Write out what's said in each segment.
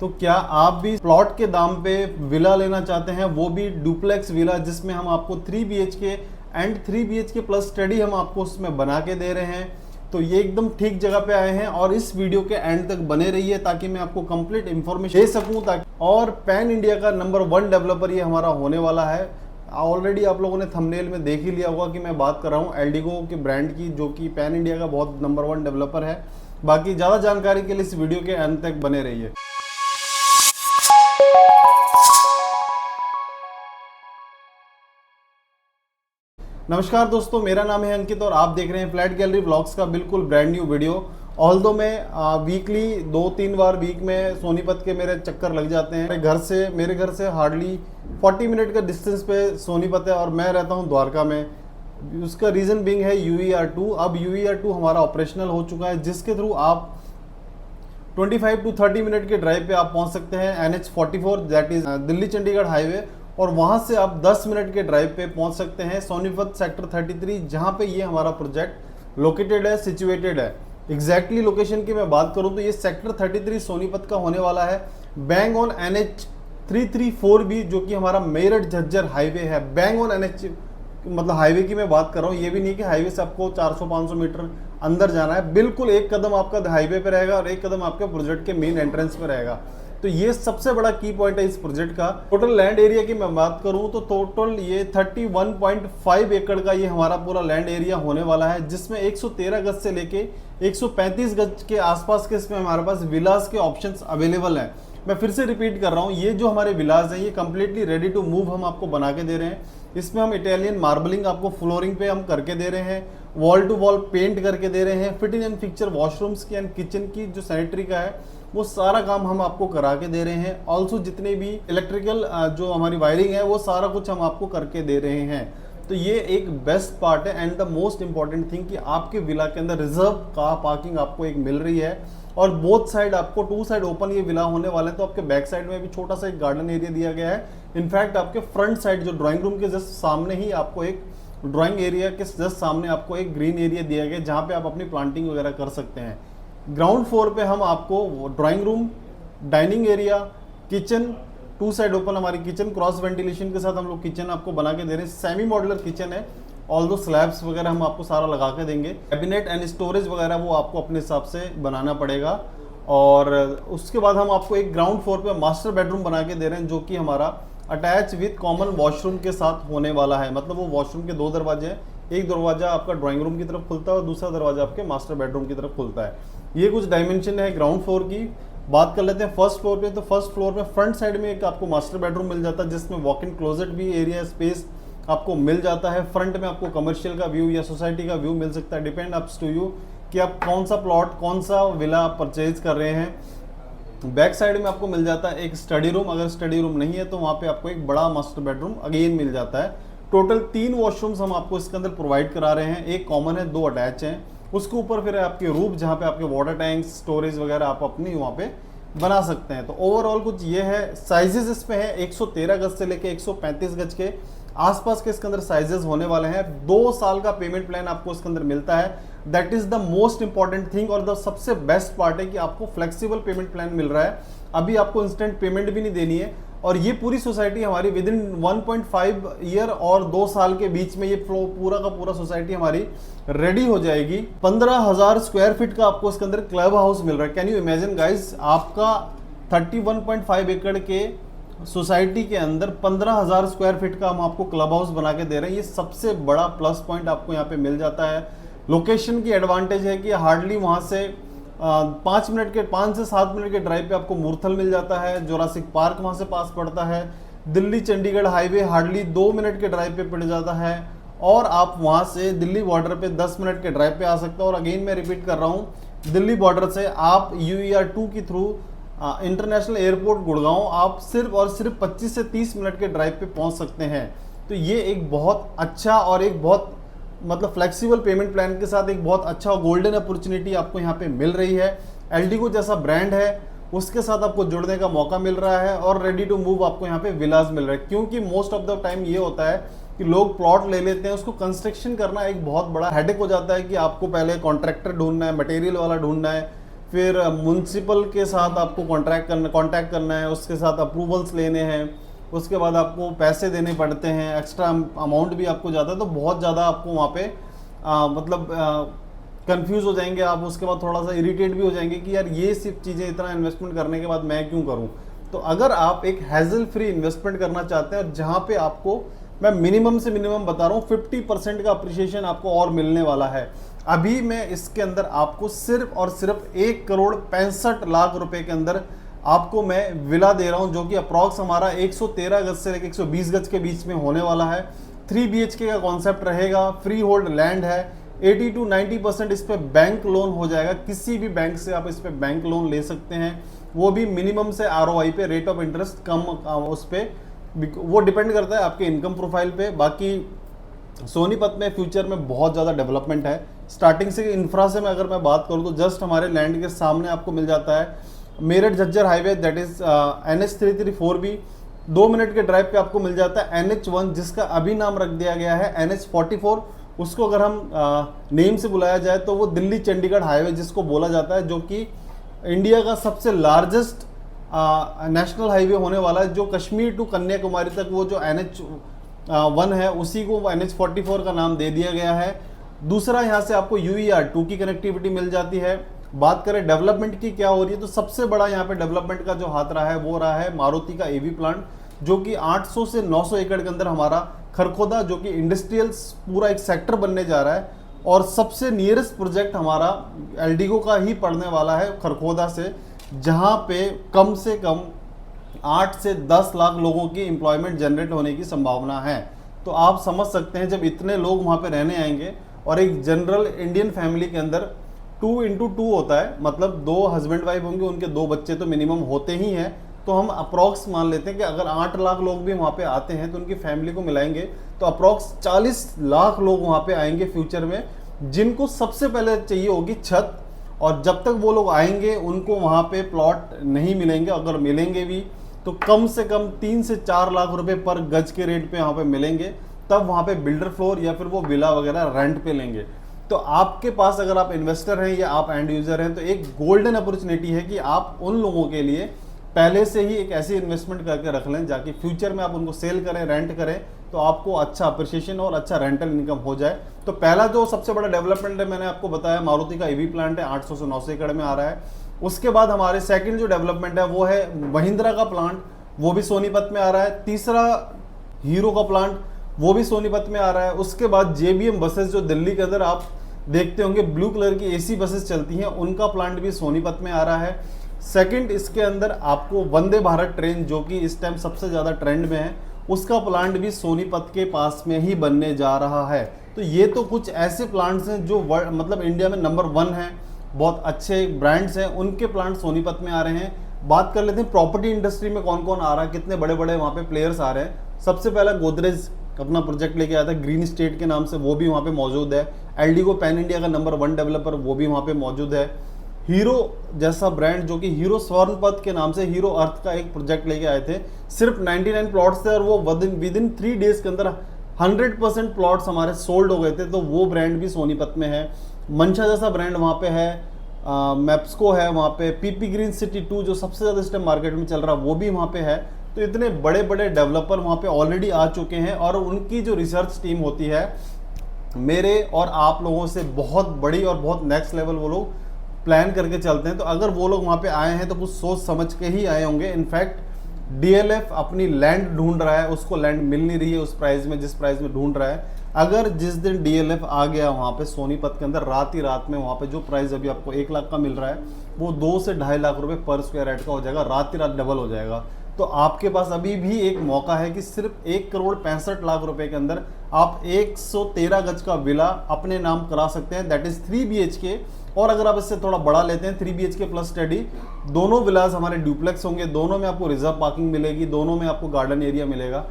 तो क्या आप भी प्लॉट के दाम पे विला लेना चाहते हैं, वो भी डुप्लेक्स विला, जिसमें हम आपको 3 BHK and 3 BHK plus study हम आपको उसमें बना के दे रहे हैं। तो ये एकदम ठीक जगह पे आए हैं और इस वीडियो के एंड तक बने रहिए ताकि मैं आपको कंप्लीट इन्फॉर्मेशन दे सकूं। ताकि और पैन इंडिया का नंबर 1 डेवलपर ये हमारा होने वाला है। ऑलरेडी आप लोगों ने थंबनेल में देख ही लिया होगा कि मैं बात कर रहा हूँ एल्डिगो के ब्रांड की, जो कि पैन इंडिया का बहुत नंबर 1 डेवलपर है। बाकी ज़्यादा जानकारी के लिए इस वीडियो के अंत तक बने रहिए। नमस्कार दोस्तों, मेरा नाम है अंकित और आप देख रहे हैं फ्लैट गैलरी ब्लॉग्स का बिल्कुल ब्रांड न्यू वीडियो। ऑल्दो मैं वीकली 2-3 बार वीक में सोनीपत के मेरे चक्कर लग जाते हैं। मेरे घर से हार्डली 40 मिनट का डिस्टेंस पे सोनीपत है और मैं रहता हूं द्वारका में। उसका रीज़न बिंग है UER2। अब UER2 हमारा ऑपरेशनल हो चुका है, जिसके थ्रू आप 25 to 30 मिनट के ड्राइव पे आप पहुंच सकते हैं NH44 that is Delhi Chandigarh highway, और वहां से आप 10 मिनट के ड्राइव पे पहुंच सकते हैं सोनीपत सेक्टर 33, जहां पे ये हमारा प्रोजेक्ट लोकेटेड है, सिचुएटेड है। एग्जैक्टली लोकेशन की मैं बात करूं तो ये सेक्टर 33 सोनीपत का होने वाला है, बैंग ऑन NH334 भी, जो कि हमारा मेरठ झज्जर हाईवे है। बैंग ऑन NH मतलब हाईवे की मैं बात कर रहा हूँ, ये भी नहीं कि हाईवे से आपको 400-500 मीटर अंदर जाना है। बिल्कुल एक कदम आपका हाईवे पे रहेगा और एक कदम आपके प्रोजेक्ट के मेन एंट्रेंस पे रहेगा। तो ये सबसे बड़ा की पॉइंट है इस प्रोजेक्ट का। टोटल लैंड एरिया की मैं बात करूं तो टोटल ये 31.5 एकड़ का ये हमारा पूरा लैंड एरिया होने वाला है, जिसमें 113 गज से लेके 135 गज के आसपास के इसमें हमारे पास विलास के ऑप्शंस अवेलेबल हैं। मैं फिर से रिपीट कर रहा हूँ, ये जो हमारे विलास हैं ये कम्प्लीटली रेडी टू मूव हम आपको बना के दे रहे हैं। इसमें हम इटालियन मार्बलिंग आपको फ्लोरिंग पे हम करके दे रहे हैं, वॉल टू वॉल पेंट करके दे रहे हैं, फिटिंग एंड फिक्चर वॉशरूम्स की एंड किचन की जो सैनिटरी का है वो सारा काम हम आपको करा के दे रहे हैं। ऑल्सो जितने भी इलेक्ट्रिकल जो हमारी वायरिंग है वो सारा कुछ हम आपको करके दे रहे हैं। तो ये एक बेस्ट पार्ट है and the most important thing कि आपके विला के अंदर रिजर्व कार पार्किंग आपको एक मिल रही है, और बोथ साइड आपको 2 साइड ओपन ये विला होने वाले हैं। तो आपके बैक साइड में भी छोटा सा एक गार्डन एरिया दिया गया है। इनफैक्ट आपके फ्रंट साइड जो ड्राइंग रूम के जस्ट सामने ही आपको एक ड्राइंग एरिया के जस्ट सामने आपको एक ग्रीन एरिया दिया गया है, जहाँ पे आप अपनी प्लांटिंग वगैरह कर सकते हैं। ग्राउंड फ्लोर पे हम आपको drawing room, dining area, kitchen, 2 side open हमारी किचन क्रॉस वेंटिलेशन के साथ हम लोग किचन आपको बना के दे रहे हैं। सेमी मॉड्यूलर किचन है, ऑल दो स्लैब्स वगैरह हम आपको सारा लगा के देंगे। कैबिनेट एंड स्टोरेज वगैरह वो आपको अपने हिसाब से बनाना पड़ेगा। और उसके बाद हम आपको एक ग्राउंड फ्लोर पे मास्टर बेडरूम बना के दे रहे हैं, जो कि हमारा अटैच विद कॉमन वॉशरूम के साथ होने वाला है। मतलब वो वॉशरूम के 2 दरवाजे हैं, एक दरवाजा आपका ड्राइंग रूम की तरफ खुलता है और दूसरा दरवाजा आपके मास्टर बेडरूम की तरफ खुलता है। ये कुछ डायमेंशन है ग्राउंड फ्लोर की। बात कर लेते हैं फर्स्ट फ्लोर पे। तो फर्स्ट फ्लोर पे फ्रंट साइड में एक आपको मास्टर बेडरूम मिल जाता है, जिसमें वॉक इन क्लोजेट भी एरिया स्पेस आपको मिल जाता है। फ्रंट में आपको कमर्शियल का व्यू या सोसाइटी का व्यू मिल सकता है, डिपेंड अप्स टू यू कि आप कौन सा प्लॉट, कौन सा विला परचेज कर रहे हैं। बैक साइड में आपको मिल जाता है एक स्टडी रूम, अगर स्टडी रूम नहीं है तो वहाँ पे आपको एक बड़ा मास्टर बेडरूम अगेन मिल जाता है। टोटल 3 वॉशरूम्स हम आपको इसके अंदर प्रोवाइड करा रहे हैं, एक कॉमन है, 2 अटैच हैं। उसके ऊपर फिर आपके रूफ, जहाँ पे आपके वाटर टैंक्स, स्टोरेज वगैरह आप अपनी वहाँ पे बना सकते हैं। तो ओवरऑल कुछ ये है। साइजेस इसमें है 113 गज से लेके 135 गज के आसपास के इसके अंदर साइजेस होने वाले हैं। 2 साल का पेमेंट प्लान आपको इसके अंदर मिलता है। That is the most important thing और द सबसे बेस्ट पार्ट है कि आपको फ्लेक्सिबल पेमेंट प्लान मिल रहा है। अभी आपको इंस्टेंट पेमेंट भी नहीं देनी है, और ये पूरी सोसाइटी हमारी विद इन 1.5 ईयर और 2 साल के बीच में ये पूरा का पूरा सोसाइटी हमारी रेडी हो जाएगी। 15,000 स्क्वायर फीट का आपको इसके अंदर क्लब हाउस मिल रहा है। कैन यू इमेजिन गाइज, आपका 31.5 एकड़ के सोसाइटी के अंदर 15,000 स्क्वायर फीट का हम आपको क्लब हाउस बना के दे रहे हैं। ये सबसे बड़ा प्लस पॉइंट आपको यहाँ पे मिल जाता है। लोकेशन की एडवांटेज है कि हार्डली वहाँ से 5 से 7 मिनट के ड्राइव पे आपको मूर्थल मिल जाता है। जोरासिक पार्क वहाँ से पास पड़ता है। Delhi Chandigarh highway hardly 2 minute के ड्राइव पे पड़ जाता है, और आप वहाँ से दिल्ली बॉर्डर पे 10 मिनट के ड्राइव पे आ सकते हो। और अगेन मैं रिपीट कर रहा हूँ, दिल्ली बॉर्डर से आप UER2 के थ्रू इंटरनेशनल एयरपोर्ट गुड़गांव आप सिर्फ और सिर्फ 25 से 30 मिनट के ड्राइव पे पहुँच सकते हैं। तो ये एक बहुत अच्छा और एक बहुत मतलब फ्लेक्सिबल पेमेंट प्लान के साथ एक बहुत अच्छा गोल्डन अपॉर्चुनिटी आपको यहाँ पे मिल रही है। एल्डिगो जैसा ब्रांड है उसके साथ आपको जुड़ने का मौका मिल रहा है, और रेडी टू मूव आपको यहाँ पे विलाज मिल रहा है। क्योंकि मोस्ट ऑफ द टाइम ये होता है कि लोग प्लॉट ले लेते हैं, उसको कंस्ट्रक्शन करना एक बहुत बड़ा हेडेक हो जाता है कि आपको पहले कॉन्ट्रैक्टर ढूंढना है, मटेरियल वाला ढूंढना है, फिर म्युनिसिपल के साथ आपको कांटेक्ट करना है, उसके साथ अप्रूवल्स लेने हैं, उसके बाद आपको पैसे देने पड़ते हैं, एक्स्ट्रा अमाउंट भी आपको जाता है, तो बहुत ज़्यादा आपको वहाँ पे मतलब कंफ्यूज हो जाएंगे आप। उसके बाद थोड़ा सा इरिटेट भी हो जाएंगे कि यार ये सिर्फ चीज़ें इतना इन्वेस्टमेंट करने के बाद मैं क्यों करूँ। तो अगर आप एक हैजल फ्री इन्वेस्टमेंट करना चाहते हैं और जहाँ पे आपको मैं मिनिमम से मिनिमम बता रहा हूँ 50% का अप्रिसिएशन आपको और मिलने वाला है। अभी मैं इसके अंदर आपको सिर्फ और सिर्फ 1,65,00,000 रुपए के अंदर आपको मैं विला दे रहा हूं, जो कि अप्रॉक्स हमारा 113 गज से लेकर 120 गज के बीच में होने वाला है। 3 BHK का कॉन्सेप्ट रहेगा, फ्री होल्ड लैंड है, 80 to 90% इस पे बैंक लोन हो जाएगा। किसी भी बैंक से आप इस पे बैंक लोन ले सकते हैं, वो भी मिनिमम से ROI पे, रेट ऑफ इंटरेस्ट कम उस पे, वो डिपेंड करता है आपके इनकम प्रोफाइल पे। बाकी सोनीपत में फ्यूचर में बहुत ज़्यादा डेवलपमेंट है। स्टार्टिंग से इंफ्रा से मैं अगर मैं बात करूँ तो जस्ट हमारे लैंड के सामने आपको मिल जाता है Meerut Jhajjar highway, that is NH 334B। 2 minute के ड्राइव पे आपको मिल जाता है NH1, जिसका अभी नाम रख दिया गया है NH 44। उसको अगर हम नेम से बुलाया जाए तो वो दिल्ली चंडीगढ़ हाईवे जिसको बोला जाता है, जो कि इंडिया का सबसे लार्जेस्ट नेशनल हाईवे होने वाला है, जो कश्मीर टू कन्याकुमारी तक वो जो NH1 है उसी को NH 44 का नाम दे दिया गया है। दूसरा, यहाँ से आपको UER2 की कनेक्टिविटी मिल जाती है। बात करें डेवलपमेंट की क्या हो रही है, तो सबसे बड़ा यहाँ पे डेवलपमेंट का जो हाथ रहा है वो रहा है मारुति का EV प्लांट, जो कि 800 से 900 एकड़ के अंदर हमारा खरखोदा, जो कि इंडस्ट्रियल पूरा एक सेक्टर बनने जा रहा है। और सबसे नियरेस्ट प्रोजेक्ट हमारा एल्डिगो का ही पड़ने वाला है खरखोदा से, जहाँ पे कम से कम 8 से 10 लाख लोगों की एम्प्लॉयमेंट जनरेट होने की संभावना है। तो आप समझ सकते हैं जब इतने लोग वहाँ पे रहने आएंगे, और एक जनरल इंडियन फैमिली के अंदर 2x2 होता है, मतलब 2 हस्बैंड वाइफ होंगे, उनके 2 बच्चे तो मिनिमम होते ही हैं। तो हम अप्रॉक्स मान लेते हैं कि अगर 8 लाख लोग भी वहाँ पे आते हैं तो उनकी फैमिली को मिलाएंगे तो अप्रॉक्स 40 लाख लोग वहाँ पे आएंगे फ्यूचर में, जिनको सबसे पहले चाहिए होगी छत। और जब तक वो लोग आएंगे उनको वहाँ पे प्लॉट नहीं मिलेंगे, अगर मिलेंगे भी तो कम से कम 3 से 4 लाख रुपए पर गज के रेट पे यहाँ पे मिलेंगे। तब वहाँ पे बिल्डर फ्लोर या फिर वो विला वगैरह रेंट पे लेंगे। तो आपके पास अगर आप इन्वेस्टर हैं या आप एंड यूजर हैं तो एक गोल्डन अपॉर्चुनिटी है कि आप उन लोगों के लिए पहले से ही एक ऐसी इन्वेस्टमेंट करके रख लें, जाकि फ्यूचर में आप उनको सेल करें, रेंट करें, तो आपको अच्छा अप्रिशिएशन और अच्छा रेंटल इनकम हो जाए। तो पहला जो सबसे बड़ा डेवलपमेंट है मैंने आपको बताया, मारुति का EV प्लांट है, 800 से 900 एकड़ में आ रहा है। उसके बाद हमारे सेकंड जो डेवलपमेंट है वो है महिंद्रा का प्लांट, वो भी सोनीपत में आ रहा है। तीसरा हीरो का प्लांट, वो भी सोनीपत में आ रहा है। उसके बाद JBM बसेस, जो दिल्ली के अंदर आप देखते होंगे ब्लू कलर की AC बसेस चलती हैं, उनका प्लांट भी सोनीपत में आ रहा है। सेकंड, इसके अंदर आपको वंदे भारत ट्रेन, जो कि इस टाइम सबसे ज़्यादा ट्रेंड में है, उसका प्लांट भी सोनीपत के पास में ही बनने जा रहा है। तो ये तो कुछ ऐसे प्लांट्स हैं जो मतलब इंडिया में नंबर 1 हैं, बहुत अच्छे ब्रांड्स हैं, उनके प्लांट सोनीपत में आ रहे हैं। बात कर लेते हैं प्रॉपर्टी इंडस्ट्री में कौन कौन आ रहा है, कितने बड़े बड़े वहाँ पे प्लेयर्स आ रहे हैं। सबसे पहला गोदरेज अपना प्रोजेक्ट लेके आया था ग्रीन स्टेट के नाम से, वो भी वहाँ पे मौजूद है। एल्डिगो पैन इंडिया का नंबर 1 डेवलपर, वो भी वहाँ पे मौजूद है। हीरो जैसा ब्रांड, जो कि हीरो स्वर्णपथ के नाम से हीरो अर्थ का एक प्रोजेक्ट लेके आए थे, सिर्फ 99 प्लॉट्स थे और वो विद इन 3 डेज के अंदर 100% प्लॉट्स हमारे सोल्ड हो गए थे। तो वो ब्रांड भी सोनीपत में है। मंशा जैसा ब्रांड वहाँ पे है, मैप्सको है वहाँ पे, PP ग्रीन सिटी 2 जो सबसे ज़्यादा इस टाइम मार्केट में चल रहा है, वो भी वहाँ पे है। तो इतने बड़े बड़े डेवलपर वहाँ पे ऑलरेडी आ चुके हैं, और उनकी जो रिसर्च टीम होती है मेरे और आप लोगों से बहुत बड़ी और बहुत नेक्स्ट लेवल वो लोग प्लान करके चलते हैं। तो अगर वो लोग वहाँ पे आए हैं तो कुछ सोच समझ के ही आए होंगे। इनफैक्ट DLF अपनी लैंड ढूंढ रहा है, उसको लैंड मिल नहीं रही है उस प्राइस में जिस प्राइस में ढूंढ रहा है। अगर जिस दिन DLF आ गया वहाँ पे सोनीपत के अंदर, रात ही रात में वहाँ पे जो प्राइस अभी आपको 1 लाख का मिल रहा है वो 2 से 2.5 लाख रुपए पर स्क्वायर यार्ड का हो जाएगा, रात ही रात डबल हो जाएगा। तो आपके पास अभी भी एक मौका है कि सिर्फ 1,65,00,000 रुपए के अंदर आप 113 गज का विला अपने नाम करा सकते हैं, दैट इज 3 BHK। और अगर आप इससे थोड़ा बड़ा लेते हैं 3 BHK प्लस स्टडी, दोनों विलास हमारे ड्यूप्लेक्स होंगे, दोनों में आपको रिजर्व पार्किंग मिलेगी, दोनों में आपको गार्डन एरिया मिलेगा,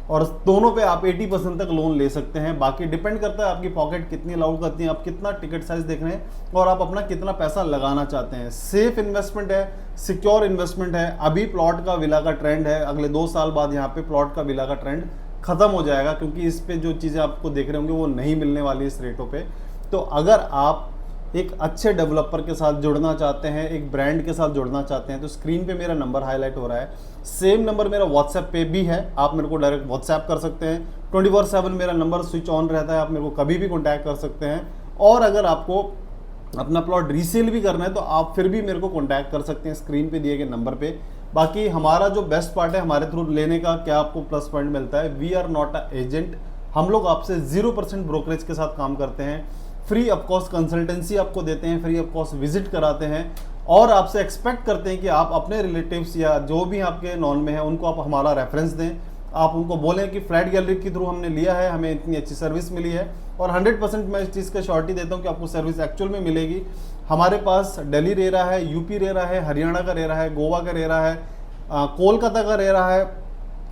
और दोनों पे आप 80% तक लोन ले सकते हैं। बाकी डिपेंड करता है आपकी पॉकेट कितनी अलाउ करती है, आप कितना टिकट साइज देख रहे हैं और आप अपना कितना पैसा लगाना चाहते हैं। सेफ इन्वेस्टमेंट है, सिक्योर इन्वेस्टमेंट है। अभी प्लॉट का विला का ट्रेंड है, अगले 2 साल बाद यहाँ पे प्लॉट का विला का ट्रेंड खत्म हो जाएगा, क्योंकि इस पे जो चीज़ें आपको देख रहे होंगे वो नहीं मिलने वाली इस रेटों पे। तो अगर आप एक अच्छे डेवलपर के साथ जुड़ना चाहते हैं, एक ब्रांड के साथ जुड़ना चाहते हैं, तो स्क्रीन पे मेरा नंबर हाईलाइट हो रहा है। सेम नंबर मेरा व्हाट्सएप पे भी है, आप मेरे को डायरेक्ट व्हाट्सएप कर सकते हैं। 24/7 मेरा नंबर स्विच ऑन रहता है, आप मेरे को कभी भी कॉन्टैक्ट कर सकते हैं। और अगर आपको अपना प्लॉट रीसेल भी करना है तो आप फिर भी मेरे को कॉन्टैक्ट कर सकते हैं स्क्रीन पे दिए गए नंबर पे। बाकी हमारा जो बेस्ट पार्ट है, हमारे थ्रू लेने का क्या आपको प्लस पॉइंट मिलता है, we are not a agent. हम लोग आपसे 0% ब्रोकरेज के साथ काम करते हैं, फ्री ऑफ कॉस्ट कंसल्टेंसी आपको देते हैं, फ्री ऑफ कॉस्ट विजिट कराते हैं और आपसे एक्सपेक्ट करते हैं कि आप अपने रिलेटिव्स या जो भी आपके नॉन में है उनको आप हमारा रेफरेंस दें। आप उनको बोलें कि फ्लैट गैलरी के थ्रू हमने लिया है, हमें इतनी अच्छी सर्विस मिली है। और 100% मैं इस चीज़ का श्योरिटी देता हूँ कि आपको सर्विस एक्चुअल में मिलेगी। हमारे पास दिल्ली रेरा है, यूपी रेरा है, हरियाणा का रेरा है, गोवा का रेरा है, कोलकाता का रेरा है,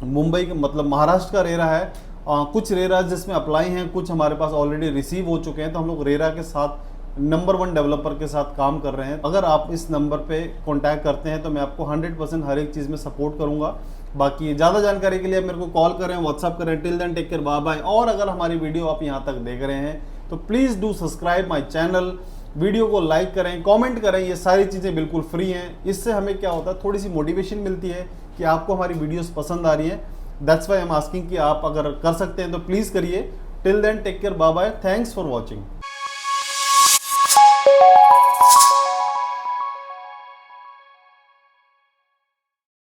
मुंबई का मतलब महाराष्ट्र का रेरा है। कुछ रेरा जिसमें अप्लाई हैं, कुछ हमारे पास ऑलरेडी रिसीव हो चुके हैं। तो हम लोग रेरा के साथ नंबर 1 डेवलपर के साथ काम कर रहे हैं। अगर आप इस नंबर पे कांटेक्ट करते हैं तो मैं आपको 100% हर एक चीज़ में सपोर्ट करूंगा। बाकी ज़्यादा जानकारी के लिए मेरे को कॉल करें, व्हाट्सअप करें। Till then take care, bye bye. और अगर हमारी वीडियो आप यहाँ तक देख रहे हैं तो please do subscribe my channel, video को लाइक करें, कमेंट करें। ये सारी चीज़ें बिल्कुल फ्री हैं। इससे हमें क्या होता है, थोड़ी सी मोटिवेशन मिलती है कि आपको हमारी वीडियोस पसंद आ रही हैं। That's why I am asking कि आप अगर कर सकते हैं तो प्लीज़ करिए। Till then take care, bye bye, thanks for watching.